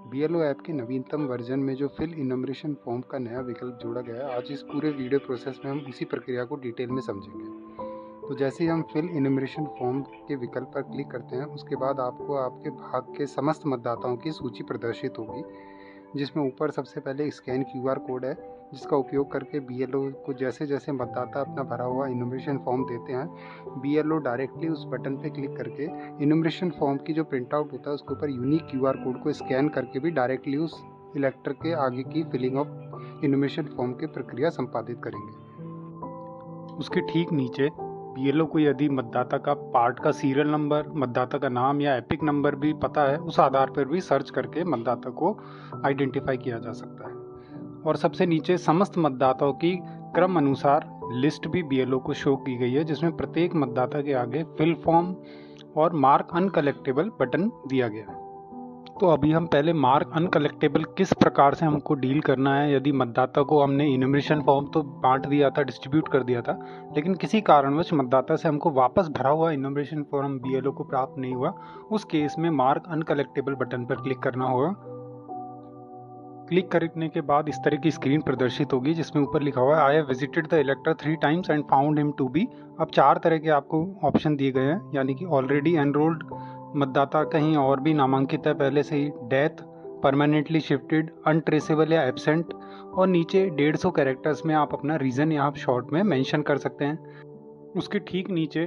BLO app के नवीनतम version में जो फिल इनमरेशन फॉर्म का नया विकल्प जोड़ा गया है, आज इस पूरे वीडियो प्रोसेस में हम उसी प्रक्रिया को डिटेल में समझेंगे। तो जैसे ही हम फिल इनमरेशन फॉर्म के विकल्प पर क्लिक करते हैं, उसके बाद आपको आपके भाग के समस्त मतदाताओं की सूची प्रदर्शित होगी, जिसमें ऊपर सबसे पहले स्कैन क्यूआर कोड है, जिसका उपयोग करके बीएलओ को जैसे जैसे मतदाता अपना भरा हुआ इनमरेशन फॉर्म देते हैं, बीएलओ डायरेक्टली उस बटन पर क्लिक करके इनमरेशन फॉर्म की जो प्रिंट आउट होता है उसके ऊपर यूनिक क्यूआर कोड को स्कैन करके भी डायरेक्टली उस इलेक्टर के आगे की फिलिंग ऑफ इनमरेशन फॉर्म की प्रक्रिया संपादित करेंगे। उसके ठीक नीचे बीएलओ को यदि मतदाता का पार्ट का सीरियल नंबर, मतदाता का नाम या एपिक नंबर भी पता है, उस आधार पर भी सर्च करके मतदाता को आइडेंटिफाई किया जा सकता है। और सबसे नीचे समस्त मतदाताओं की क्रम अनुसार लिस्ट भी बीएलओ को शो की गई है, जिसमें प्रत्येक मतदाता के आगे फिल फॉर्म और मार्क अनकलेक्टेबल बटन दिया गया है। तो अभी हम पहले मार्क अनकलेक्टेबल किस प्रकार से हमको डील करना है। यदि मतदाता को हमने इनमरेशन फॉर्म तो बांट दिया था, डिस्ट्रीब्यूट कर दिया था, लेकिन किसी कारणवश मतदाता से हमको वापस भरा हुआ इनमरेशन फॉर्म बीएलओ को प्राप्त नहीं हुआ, उस केस में मार्क अनकलेक्टेबल बटन पर क्लिक करना होगा। क्लिक करने के बाद इस तरह की स्क्रीन प्रदर्शित होगी, जिसमें ऊपर लिखा हुआ है I have visited the elector 3 times and found him to be. अब 4 तरह के आपको ऑप्शन दिए गए हैं, यानी कि ऑलरेडी एनरोल्ड, मतदाता कहीं और भी नामांकित है पहले से ही, डेथ, परमानेंटली शिफ्टेड, अनट्रेसेबल या एब्सेंट, और नीचे 150 कैरेक्टर्स में आप अपना रीज़न यहाँ शॉर्ट में मेंशन कर सकते हैं। उसके ठीक नीचे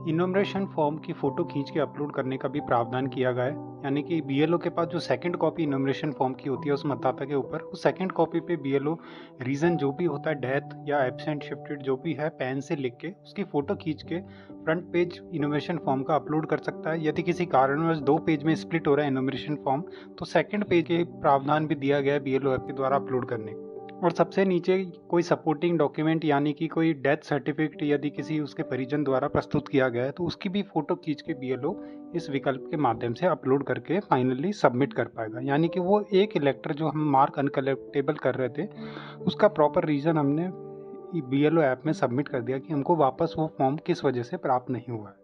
इनमरेशन फॉर्म की फ़ोटो खींच के अपलोड करने का भी प्रावधान किया गया है, यानी कि बीएलओ के पास जो सेकंड कॉपी इनमरेशन फॉर्म की होती है उस मतदाता के ऊपर, उस सेकंड कॉपी पे बीएलओ रीज़न जो भी होता है, डेथ या एब्सेंट, शिफ्टेड जो भी है, पेन से लिख के उसकी फ़ोटो खींच के फ्रंट पेज इनमरेशन फॉर्म का अपलोड कर सकता है। यदि किसी कारणवश 2 पेज में स्प्लिट हो रहा है इनमरेशन फॉर्म, तो सेकेंड पेज के प्रावधान भी दिया गया है बीएलओ ऐप के द्वारा अपलोड करने। और सबसे नीचे कोई सपोर्टिंग डॉक्यूमेंट, यानी कि कोई डेथ सर्टिफिकेट यदि किसी उसके परिजन द्वारा प्रस्तुत किया गया है, तो उसकी भी फ़ोटो खींच के बीएलओ इस विकल्प के माध्यम से अपलोड करके फाइनली सबमिट कर पाएगा। यानी कि वो एक इलेक्टर जो हम मार्क अनकलेक्टेबल कर रहे थे, उसका प्रॉपर रीज़न हमने बीएलओ ऐप में सबमिट कर दिया कि हमको वापस वो फॉर्म किस वजह से प्राप्त नहीं हुआ है।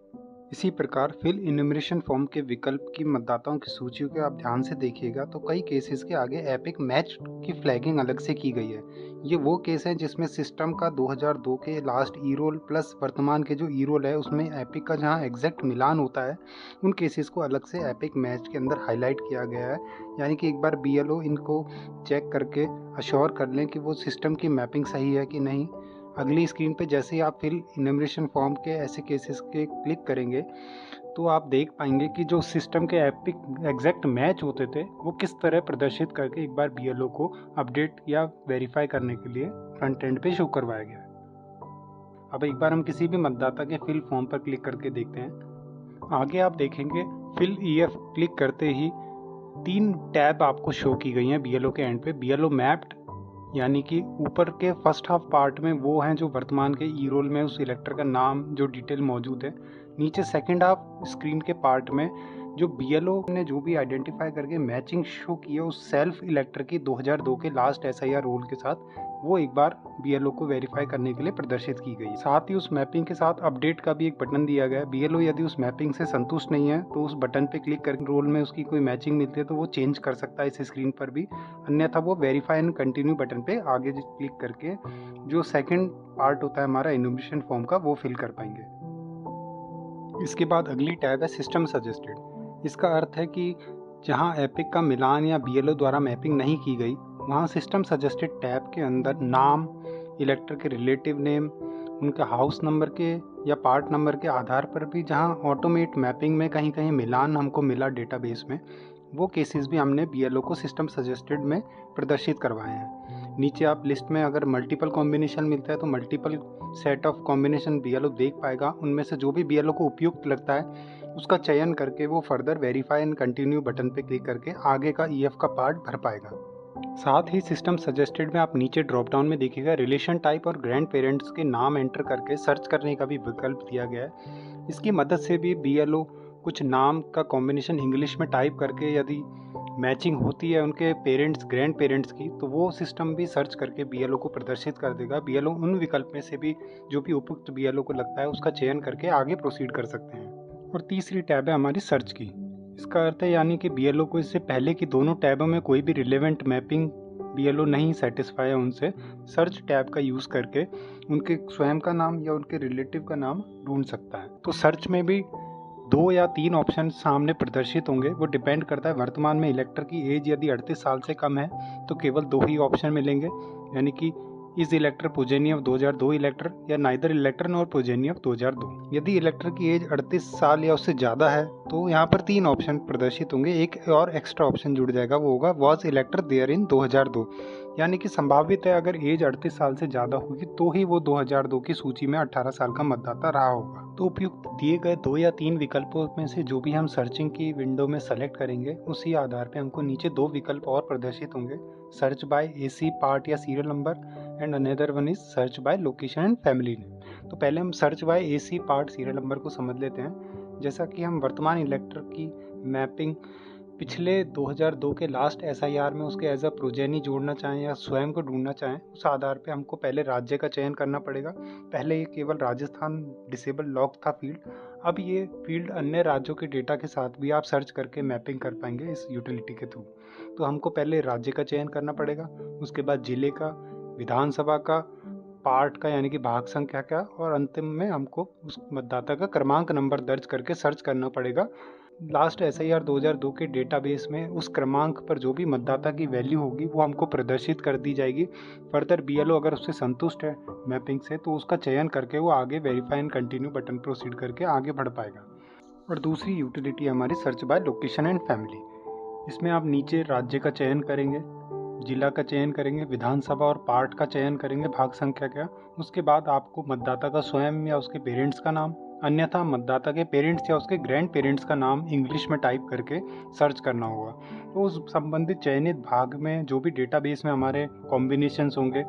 इसी प्रकार फिल इनमरेशन फॉर्म के विकल्प की मतदाताओं की सूची को आप ध्यान से देखिएगा तो कई केसेस के आगे एपिक मैच की फ्लैगिंग अलग से की गई है। ये वो केस है जिसमें सिस्टम का 2002 के लास्ट ई रोल प्लस वर्तमान के जो ई रोल है उसमें एपिक का जहां एग्जैक्ट मिलान होता है, उन केसेस को अलग से एपिक मैच के अंदर हाईलाइट किया गया है। यानी कि एक बार बीएलओ इनको चेक करके अश्योर कर लें कि वो सिस्टम की मैपिंग सही है कि नहीं। अगली स्क्रीन पे जैसे ही आप फिल इनमरेशन फॉर्म के ऐसे केसेस के क्लिक करेंगे, तो आप देख पाएंगे कि जो सिस्टम के एपिक एग्जैक्ट मैच होते थे वो किस तरह प्रदर्शित करके एक बार बीएलओ को अपडेट या वेरीफाई करने के लिए फ्रंट एंड पे शो करवाया गया है। अब एक बार हम किसी भी मतदाता के फिल फॉर्म पर क्लिक करके देखते हैं। आगे आप देखेंगे फिल ईएफ क्लिक करते ही 3 टैब आपको शो की गई हैं बीएलओ के एंड पे। बीएलओ मैप्ड, यानी कि ऊपर के फर्स्ट हाफ पार्ट में वो हैं जो वर्तमान के ई रोल में उस इलेक्टर का नाम जो डिटेल मौजूद है। नीचे सेकंड हाफ स्क्रीन के पार्ट में जो बीएलओ ने जो भी आइडेंटिफाई करके मैचिंग शो की है उस सेल्फ इलेक्टर की 2002 के लास्ट एसआईआर रोल के साथ, वो एक बार बीएलओ को वेरीफाई करने के लिए प्रदर्शित की गई। साथ ही उस मैपिंग के साथ अपडेट का भी एक बटन दिया गया है। बीएलओ यदि उस मैपिंग से संतुष्ट नहीं है तो उस बटन पे क्लिक करके रोल में उसकी कोई मैचिंग मिलती है तो वो चेंज कर सकता है इस स्क्रीन पर भी, अन्यथा वो वेरीफाई एंड कंटिन्यू बटन पे आगे क्लिक करके जो सेकंड पार्ट होता है हमारा इनोवेशन फॉर्म का वो फिल कर पाएंगे। इसके बाद अगली टैब है सिस्टम सजेस्टेड। इसका अर्थ है कि जहां एपिक का मिलान या बीएलओ द्वारा मैपिंग नहीं की गई, वहां सिस्टम सजेस्टेड टैब के अंदर नाम, इलेक्टर के रिलेटिव नेम, उनके हाउस नंबर के या पार्ट नंबर के आधार पर भी जहां ऑटोमेट मैपिंग में कहीं कहीं मिलान हमको मिला डेटाबेस में, वो केसेस भी हमने बीएलओ को सिस्टम सजेस्टेड में प्रदर्शित करवाए हैं। नीचे आप लिस्ट में अगर मल्टीपल कॉम्बिनेशन मिलता है तो multiple set of combination BLO देख पाएगा। उनमें से जो भी बीएलओ को उपयुक्त लगता है उसका चयन करके वो further verify and continue button पे क्लिक करके आगे का ईएफ का पार्ट भर पाएगा। साथ ही सिस्टम सजेस्टेड में आप नीचे ड्रॉप डाउन में देखिएगा रिलेशन टाइप और ग्रैंड पेरेंट्स के नाम एंटर करके सर्च करने का भी विकल्प दिया गया है। इसकी मदद से भी बीएलओ कुछ नाम का कॉम्बिनेशन इंग्लिश में टाइप करके यदि मैचिंग होती है उनके पेरेंट्स ग्रैंड पेरेंट्स की, तो वो सिस्टम भी सर्च करके बीएलओ को प्रदर्शित कर देगा। बीएलओ उन विकल्प में से भी जो भी उपयुक्त बीएलओ को लगता है उसका चयन करके आगे प्रोसीड कर सकते हैं। और तीसरी टैब है हमारी सर्च की। इसका अर्थ है यानी कि बीएलओ को इससे पहले कि दोनों टैबों में कोई भी रिलेवेंट मैपिंग बीएलओ नहीं सेटिस्फाई है उनसे, सर्च टैब का यूज़ करके उनके स्वयं का नाम या उनके रिलेटिव का नाम ढूंढ सकता है। तो सर्च में भी 2 या 3 ऑप्शन सामने प्रदर्शित होंगे, वो डिपेंड करता है वर्तमान में इलेक्टर की एज यदि 38 साल से कम है तो केवल 2 ही ऑप्शन मिलेंगे, यानी कि इज इलेक्टर पूजनीय ऑफ 2002 इलेक्टर या नाइदर इलेक्टर नॉर पूजनीय ऑफ 2002। यदि इलेक्टर की एज 38 साल या उससे ज़्यादा है तो यहाँ पर 3 ऑप्शन प्रदर्शित होंगे, एक और एक्स्ट्रा ऑप्शन जुड़ जाएगा, वो होगा वॉज इलेक्टर देयर इन 2002, यानी कि संभावित है अगर एज 38 साल से ज़्यादा होगी तो ही वो 2002 की सूची में 18 साल का मतदाता रहा होगा। तो उपयुक्त दिए गए 2 या 3 विकल्पों में से जो भी हम सर्चिंग की विंडो में सेलेक्ट करेंगे उसी आधार पे हमको नीचे 2 विकल्प और प्रदर्शित होंगे, सर्च बाय एसी पार्ट या serial number and another one is search by location and family name. तो पहले हम search by AC part serial number को समझ लेते हैं। जैसा कि हम वर्तमान इलेक्टर की मैपिंग पिछले 2002 के लास्ट एसआईआर में उसके एज अ प्रोजेनी जोड़ना चाहें या स्वयं को ढूंढना चाहें, उस आधार पे हमको पहले राज्य का चयन करना पड़ेगा। पहले ये केवल राजस्थान डिसेबल लॉक था फील्ड, अब ये फील्ड अन्य राज्यों के डेटा के साथ भी आप सर्च करके मैपिंग कर पाएंगे इस यूटिलिटी के थ्रू। तो हमको पहले राज्य का चयन करना पड़ेगा, उसके बाद जिले का, विधानसभा का, पार्ट का यानी कि भाग संख्या का, और अंतिम में हमको उस मतदाता का क्रमांक नंबर दर्ज करके सर्च करना पड़ेगा। लास्ट एसआईआर 2002 के डेटाबेस में उस क्रमांक पर जो भी मतदाता की वैल्यू होगी वो हमको प्रदर्शित कर दी जाएगी। फर्दर बीएलओ अगर उससे संतुष्ट है मैपिंग से तो उसका चयन करके वो आगे verify and continue button proceed करके आगे बढ़ पाएगा। और दूसरी यूटिलिटी हमारी search by location and family. इसमें आप नीचे राज्य का चयन करेंगे, जिला का चयन करेंगे, विधानसभा और पार्ट का चयन करेंगे भाग संख्या का। उसके बाद आपको मतदाता का स्वयं या उसके पेरेंट्स का नाम, अन्यथा मतदाता के पेरेंट्स या उसके ग्रैंड पेरेंट्स का नाम इंग्लिश में टाइप करके सर्च करना होगा। तो उस संबंधित चयनित भाग में जो भी डेटाबेस में हमारे कॉम्बिनेशंस होंगे,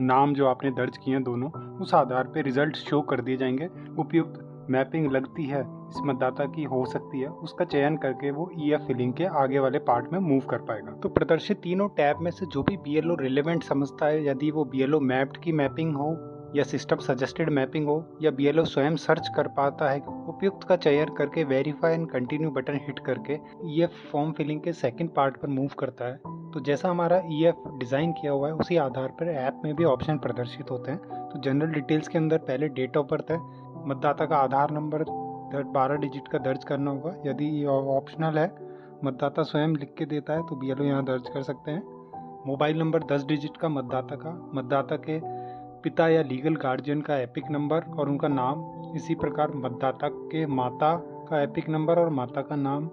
नाम जो आपने दर्ज किए हैं दोनों, उस आधार पे रिजल्ट शो कर दिए जाएंगे। उपयुक्त मैपिंग लगती है इस मतदाता की हो सकती है, उसका चयन करके वो ईएफ फिलिंग के आगे वाले पार्ट में मूव कर पाएगा। तो प्रदर्शित तीनों टैब में से जो भी बीएलओ रिलेवेंट समझता है, यदि वो बीएलओ मैप्ड की मैपिंग हो या सिस्टम सजेस्टेड मैपिंग हो या बीएलओ स्वयं सर्च कर पाता है, उपयुक्त का चयन करके verify and continue button hit करके ईएफ फॉर्म फिलिंग के सेकंड पार्ट पर मूव करता है। तो जैसा हमारा ईएफ डिज़ाइन किया हुआ है उसी आधार पर ऐप में भी ऑप्शन प्रदर्शित होते हैं। तो जनरल डिटेल्स के अंदर पहले डेट ऑफ बर्थ है, मतदाता का आधार नंबर 12 डिजिट का दर्ज करना होगा। यदि ये ऑप्शनल है, मतदाता स्वयं लिख के देता है तो बीएलओ यहाँ दर्ज कर सकते हैं। मोबाइल नंबर 10 डिजिट का मतदाता के पिता या लीगल गार्जियन का एपिक नंबर और उनका नाम, इसी प्रकार मतदाता के माता का एपिक नंबर और माता का नाम,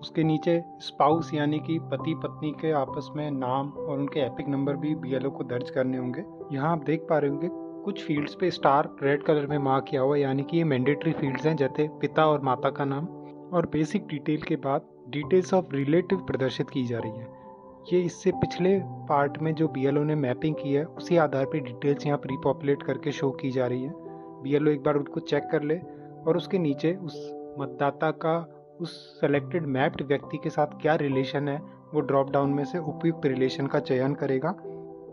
उसके नीचे स्पाउस यानी कि पति पत्नी के आपस में नाम और उनके एपिक नंबर भी बीएलओ को दर्ज करने होंगे। यहाँ आप देख पा रहे होंगे कुछ फील्ड्स पे स्टार रेड कलर में मार्क किया हुआ है, यानी कि ये मैंडेटरी फील्ड्स हैं, जैसे पिता और माता का नाम। और बेसिक डिटेल के बाद डिटेल्स ऑफ रिलेटिव प्रदर्शित की जा रही है। ये इससे पिछले पार्ट में जो बीएलओ ने मैपिंग की है उसी आधार पे डिटेल्स यहाँ प्री पॉपुलेट करके शो की जा रही है। बीएलओ एक बार उनको चेक कर ले और उसके नीचे उस मतदाता का उस सेलेक्टेड मैप्ड व्यक्ति के साथ क्या रिलेशन है, वो ड्रॉप डाउन में से उपयुक्त रिलेशन का चयन करेगा।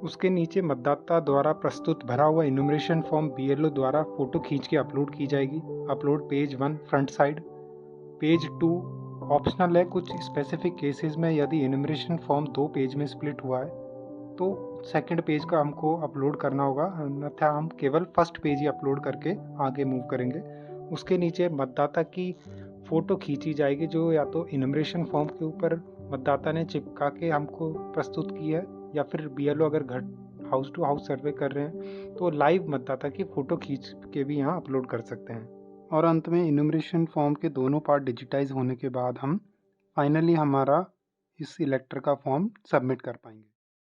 उसके नीचे मतदाता द्वारा प्रस्तुत भरा हुआ इन्यूमरेशन फॉर्म बीएलओ द्वारा फोटो खींच के अपलोड की जाएगी। Upload page 1 front side, page 2 optional है। कुछ स्पेसिफिक केसेस में यदि इन्यूमरेशन फॉर्म 2 पेज में स्प्लिट हुआ है तो सेकंड पेज का हमको अपलोड करना होगा, अन्यथा हम केवल फर्स्ट पेज ही अपलोड करके आगे मूव करेंगे। उसके नीचे मतदाता की फ़ोटो खींची जाएगी जो या तो इन्यूमरेशन फॉर्म के ऊपर मतदाता ने चिपका के हमको प्रस्तुत की है, या फिर बीएलओ अगर घर हाउस टू हाउस सर्वे कर रहे हैं तो लाइव मतदाता की फ़ोटो खींच के भी यहाँ अपलोड कर सकते हैं। और अंत में इन्यूमरेशन फॉर्म के दोनों पार्ट डिजिटाइज होने के बाद हम फाइनली हमारा इस इलेक्टर का फॉर्म सबमिट कर पाएंगे।